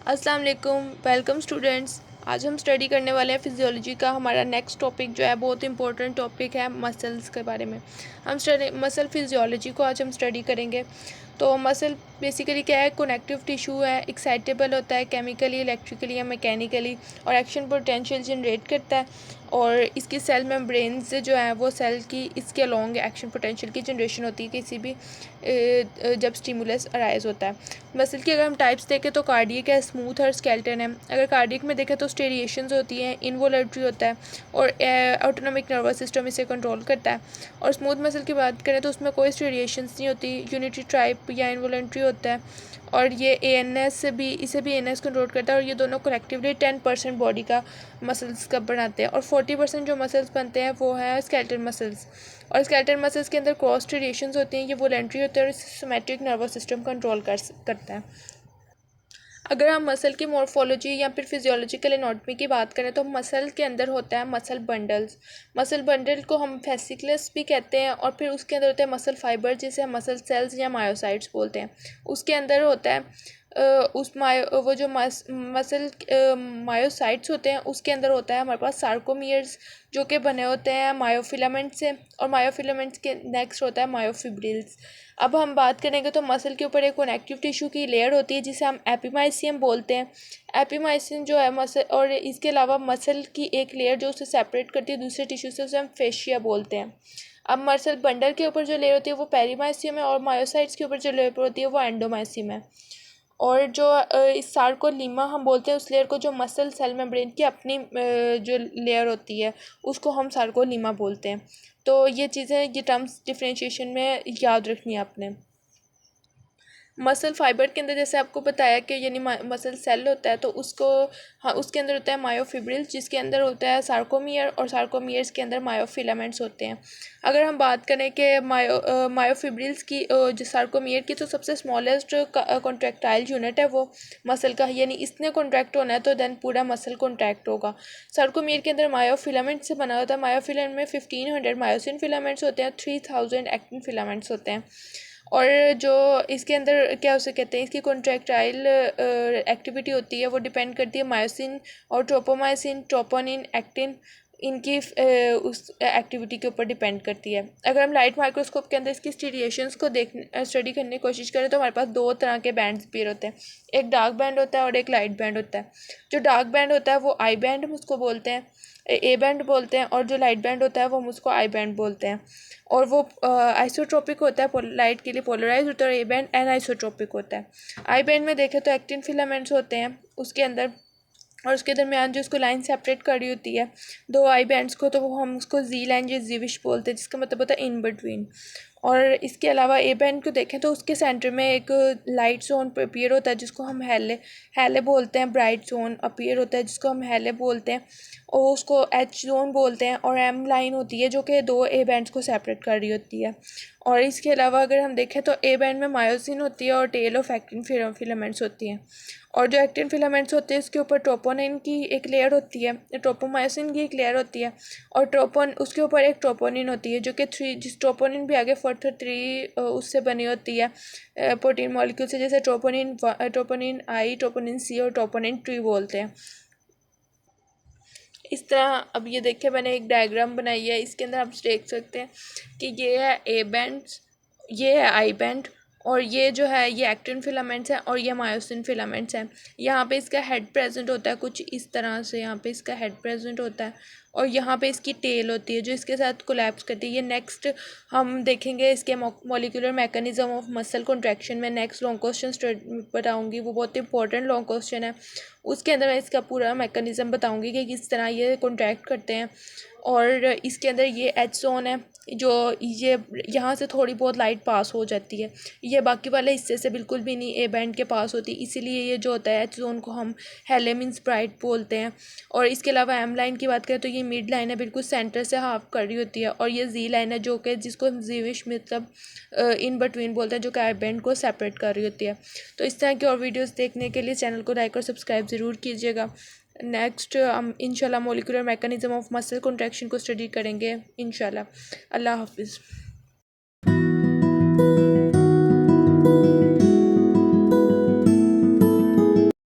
अस्सलाम वालेकुम। Welcome students. आज हम स्टडी करने वाले हैं फिजियोलॉजी का। हमारा नेक्स्ट टॉपिक जो है बहुत इंपॉर्टेंट टॉपिक है मसल्स के बारे में। हम मसल फिजियोलॉजी को आज हम स्टडी करेंगे। तो मसल बेसिकली क्या है, कनेक्टिव टिश्यू है, एक्साइटेबल होता है केमिकली, इलेक्ट्रिकली या मैकेनिकली, और एक्शन पोटेंशियल जनरेट करता है। और इसकी सेल मेम्ब्रेन्स जो है वो सेल की इसके अलोंग एक्शन पोटेंशियल की जनरेशन होती है किसी भी जब स्टिमुलस अराइज होता है। मसल की अगर हम टाइप्स देखें तो कार्डियक है, स्मूथ और स्केलेटन है। अगर कार्डियक में देखें तो स्टेरिएशंस होती हैं, इनवोलेटरी होता है, और ऑटोनॉमिक नर्वस सिस्टम इसे कंट्रोल करता है। और स्मूथ मसल की बात करें तो उसमें कोई स्टेरिएशंस नहीं होती, यूनिटरी टाइप या इनवोलेंट्री होता है। और ये इसे भी एएनएस कंट्रोल करता है। और ये दोनों कलेक्टिवली 10% बॉडी का मसल्स का बनाते हैं, और 40% जो मसल्स बनते हैं वो है स्केलेटल मसल्स। और स्केलेटल मसल्स के अंदर क्रॉस स्ट्रिएशंस होती हैं, ये वोलेंट्री होते हैं, और सिमेट्रिक नर्वस सिस्टम कंट्रोल करता है। अगर हम मसल की मॉर्फोलॉजी या फिर फिजियोलॉजिकल एनाटॉमी की बात करें तो मसल के अंदर होता है मसल बंडल्स। मसल बंडल को हम फेसिकल्स भी कहते हैं, और फिर उसके अंदर होता है मसल फाइबर, जिसे हम मसल सेल्स या मायोसाइट्स बोलते हैं। उसके अंदर होता है वो जो मसल मायोसाइट्स होते हैं उसके अंदर होता है हमारे पास सार्कोमियर्स, जो कि बने होते हैं मायोफिलामेंट से। और मायोफिलामेंट्स के नेक्स्ट होता है मायोफिब्रिल्स। अब हम बात करेंगे तो मसल के ऊपर एक कनेक्टिव टिश्यू की लेयर होती है जिसे हम एपिमाइसियम बोलते हैं। एपिमाइसियम जो है मसल, और इसके अलावा मसल की एक लेयर जो उसे सेपरेट करती है दूसरे टिश्यू से, उसे हम फेशिया बोलते हैं। अब मसल बंडल के ऊपर जो लेयर होती है वो पेरीमाइसियम है, और मायोसाइट्स के ऊपर जो लेयर होती है वो एंडोमाइसियम है। और जो इस सार्कोलीमा हम बोलते हैं उस लेयर को, जो मसल सेल मेम्ब्रेन की अपनी जो लेयर होती है उसको हम सार्कोलीमा बोलते हैं। तो ये चीज़ें, ये टर्म्स डिफरेंशिएशन में याद रखनी है आपने। मसल फाइबर के अंदर जैसे आपको बताया कि यानी मसल सेल होता है तो उसको, हाँ, उसके अंदर होता है मायोफिब्रिल्स, जिसके अंदर होता है सार्कोमियर, और सार्कोमियर्स के अंदर मायोफिलामेंट्स होते हैं। अगर हम बात करें कि मायोफिब्रिल्स की, जो सार्कोमियर की, तो सबसे स्मॉलेस्ट कॉन्ट्रैक्टाइल यूनिट है वो मसल का, यानी इसने कॉन्ट्रैक्ट होना है तो देन पूरा मसल कॉन्ट्रैक्ट होगा। सार्कोमियर के अंदर मायोफिलामेंट से बना होता है। मायोफिलामेंट में 1500 मायोसिन फिलामेंट्स होते हैं, 3000 एक्टिन फिलामेंट्स होते हैं। और जो इसके अंदर क्या उसे कहते हैं, इसकी कॉन्ट्रैक्टाइल एक्टिविटी होती है वो डिपेंड करती है मायोसिन और ट्रोपोमायोसिन, ट्रोपोनिन, एक्टिन, इनकी उस एक्टिविटी के ऊपर डिपेंड करती है। अगर हम लाइट माइक्रोस्कोप के अंदर इसकी स्टेरिएशंस को स्टडी करने की कोशिश करें तो हमारे पास दो तरह के बैंड्स अपीयर होते हैं। एक डार्क बैंड होता है और एक लाइट बैंड होता है। जो डार्क बैंड होता है वो आई बैंड हम उसको बोलते हैं, ए बैंड बोलते हैं, और जो लाइट बैंड होता है वो हम उसको आई बैंड बोलते हैं। और वो आइसोट्रोपिक होता है, लाइट के लिए पोलराइज होता है, और ए बैंड एनआइसोट्रोपिक होता है। आई बैंड में देखें तो एक्टिन फिलामेंट्स होते हैं उसके अंदर, और उसके दरमियान जो उसको लाइन सेपरेट कर रही होती है दो आई बैंड्स को, तो वो हम उसको जी लाइन या जीविश बोलते हैं, जिसका मतलब होता है इन बिटवीन। और इसके अलावा ए बैंड को देखें तो उसके सेंटर में एक लाइट जोन अपीयर होता है जिसको हम हेले हेले बोलते हैं, ब्राइट जोन अपीयर होता है जिसको हम हेले बोलते हैं, और उसको एच जोन बोलते हैं। और एम लाइन होती है जो कि दो ए बैंड्स को सेपरेट कर रही होती है। और इसके अलावा अगर हम देखें तो ए बैंड में मायोसिन होती है और टेल ऑफ एक्टिन फिलामेंट्स होती हैं। और जो एक्टिन फिलामेंट्स होते हैं उसके ऊपर ट्रोपोनिन की एक लेयर होती है, ट्रोपोमायोसिन की एक लेयर होती है, और उसके ऊपर एक ट्रोपोनिन होती है जो कि जिस ट्रोपोनिन भी आगे फर्दर 3 उससे बनी होती है प्रोटीन मॉलिक्यूल से, जैसे ट्रोपोनिन आई, ट्रोपोनिन सी और ट्रोपोनिन टी बोलते हैं। इस तरह अब ये देखिए मैंने एक डायग्राम बनाई है, इसके अंदर आप देख सकते हैं कि ये है ए बैंड, ये है आई बैंड, और ये जो है ये एक्टिन फिलामेंट्स हैं, और ये मायोसिन फिलामेंट्स हैं। यहाँ पे इसका हेड प्रेजेंट होता है कुछ इस तरह से, यहाँ पे इसका हेड प्रेजेंट होता है, और यहाँ पे इसकी टेल होती है जो इसके साथ कोलैप्स करती है। ये नेक्स्ट हम देखेंगे इसके molecular mechanism of muscle contraction में, नेक्स्ट लॉन्ग क्वेश्चन बताऊँगी, वो बहुत इंपॉर्टेंट लॉन्ग क्वेश्चन है। उसके अंदर मैं इसका पूरा मैकेनिज्म बताऊँगी कि किस तरह ये कॉन्ट्रैक्ट करते हैं। और इसके अंदर ये एच जोन है, जो ये यहाँ से थोड़ी बहुत लाइट पास हो जाती है, ये बाकी वाले हिस्से से बिल्कुल भी नहीं ए बैंड के पास होती, इसीलिए ये जो होता है एच जोन को हम हेले मीन्स ब्राइट बोलते हैं। और इसके अलावा एम लाइन की बात करें तो ये मिड लाइन है, बिल्कुल सेंटर से हाफ कर रही होती है, और ये जी लाइन है जो कि जिसको हम जीविश मतलब इन बिटवीन बोलते हैं, जो कि आई बैंड को सेपरेट कर रही होती है। तो इस तरह की और वीडियोज़ देखने के लिए चैनल को लाइक और सब्सक्राइब ज़रूर कीजिएगा। नेक्स्ट हम इंशाल्लाह molecular mechanism of muscle contraction को स्टडी करेंगे इंशाल्लाह। अल्लाह हाफिज़।